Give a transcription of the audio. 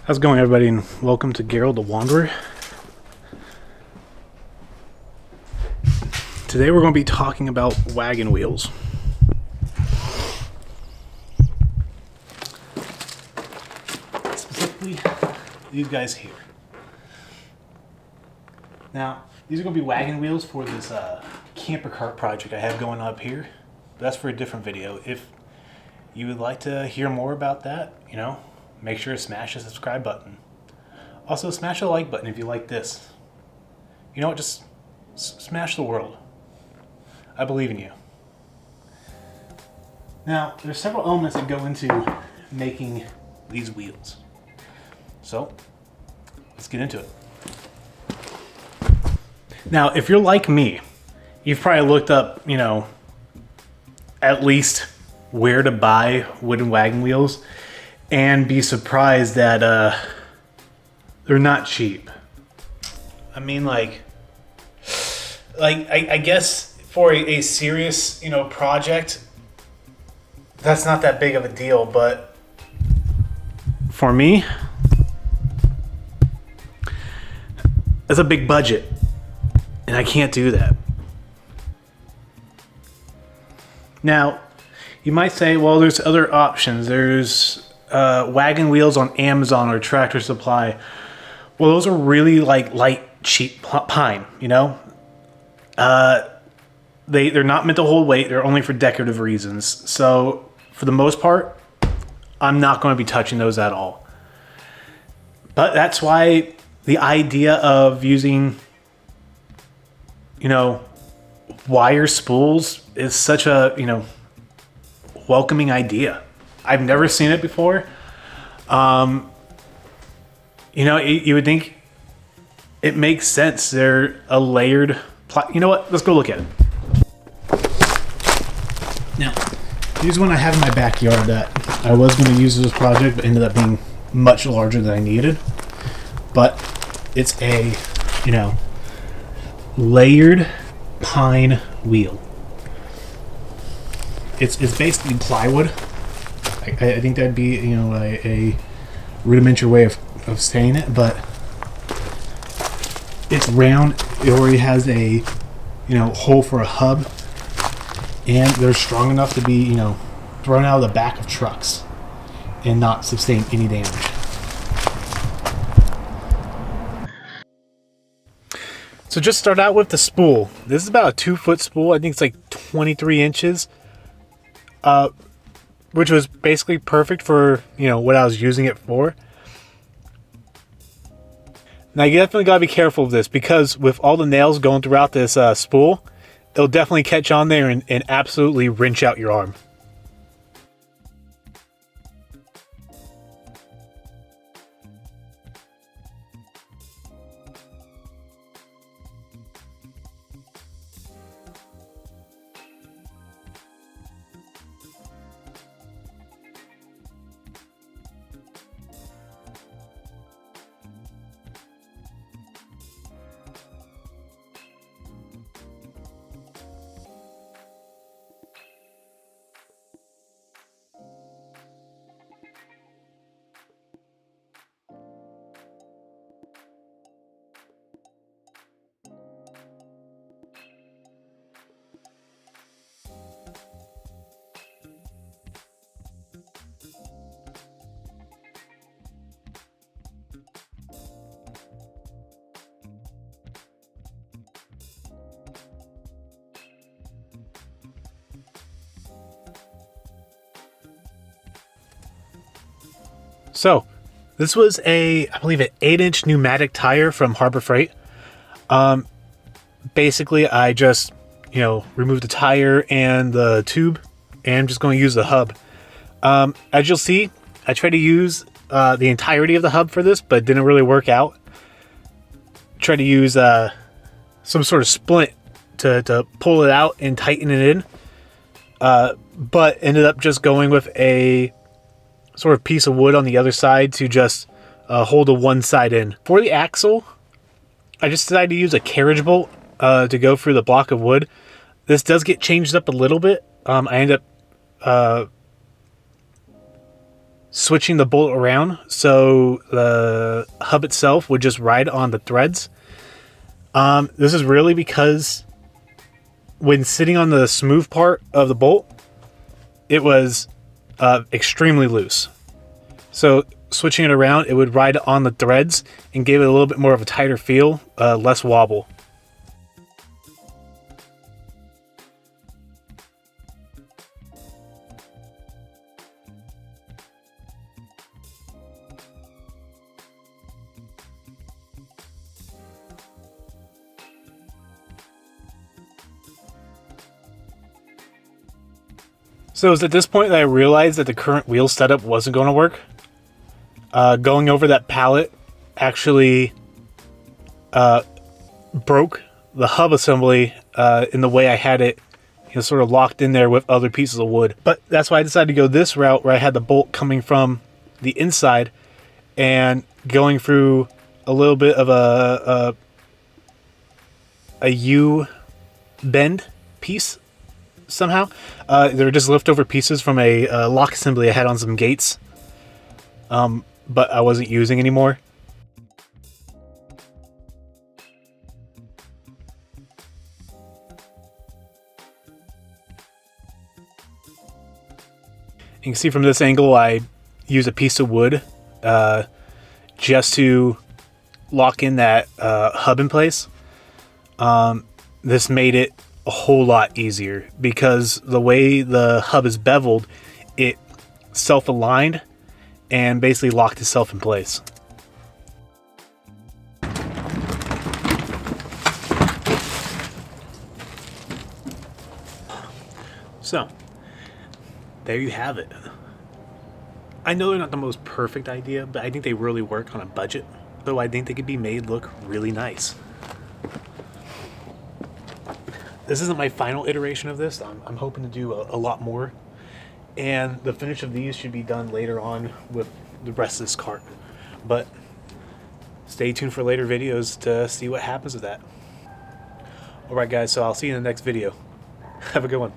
How's it going, everybody, and welcome to Geralt the Wanderer. Today we're going to be talking about wagon wheels. Specifically, these guys here. Now, these are going to be wagon wheels for this camper cart project I have going up here. But that's for a different video. If you would like to hear more about that, make sure to smash the subscribe button. Also, smash the like button if you like this. You know what? Just smash the world. I believe in you. Now, there's several elements that go into making these wheels. So, let's get into it. Now, if you're like me, you've probably looked up, at least where to buy wooden wagon wheels and be surprised that they're not cheap. I mean, I guess for a serious, project, that's not that big of a deal, but for me, that's a big budget, and I can't do that. Now, you might say, well, there's other options. There's wagon wheels on Amazon or Tractor Supply. Well, those are really light, cheap pine, They're not meant to hold weight. They're only for decorative reasons. So for the most part, I'm not going to be touching those at all. But that's why the idea of using, wire spools is such a, welcoming idea. I've never seen it before. You would think it makes sense. They're a layered you know what? Let's go look at it. Now, here's one I have in my backyard that I was going to use for this project, but ended up being much larger than I needed. But it's a, layered pine wheel. It's basically plywood. I think that'd be, a rudimentary way of saying it, but it's round. It already has a, hole for a hub, and they're strong enough to be, thrown out of the back of trucks and not sustain any damage. So just start out with the spool. This is about a 2-foot spool. I think it's like 23 inches. Which was basically perfect for, what I was using it for. Now, you definitely got to be careful of this, because with all the nails going throughout this spool, it'll definitely catch on there and absolutely wrench out your arm. So, this was I believe an 8-inch pneumatic tire from Harbor Freight. Basically, I just, removed the tire and the tube, and I'm just going to use the hub. As you'll see, I tried to use the entirety of the hub for this, but it didn't really work out. Tried to use some sort of splint to pull it out and tighten it in, but ended up just going with a sort of piece of wood on the other side to just hold the one side in. For the axle, I just decided to use a carriage bolt to go through the block of wood. This does get changed up a little bit. I end up switching the bolt around so the hub itself would just ride on the threads. This is really because when sitting on the smooth part of the bolt, it was extremely loose. So switching it around, it would ride on the threads and gave it a little bit more of a tighter feel, less wobble. So it was at this point that I realized that the current wheel setup wasn't going to work. Going over that pallet actually broke the hub assembly in the way I had it, sort of locked in there with other pieces of wood. But that's why I decided to go this route, where I had the bolt coming from the inside and going through a little bit of a U bend piece. Somehow they were just leftover pieces from a lock assembly I had on some gates, but I wasn't using anymore. You can see from this angle I use a piece of wood just to lock in that hub in place. This made it a whole lot easier because the way the hub is beveled, it self-aligned and basically locked itself in place. So there you have it. I know they're not the most perfect idea, but I think they really work on a budget, so I think they could be made look really nice. This isn't my final iteration of this. I'm hoping to do a lot more. And the finish of these should be done later on with the rest of this cart. But stay tuned for later videos to see what happens with that. Alright guys, so I'll see you in the next video. Have a good one.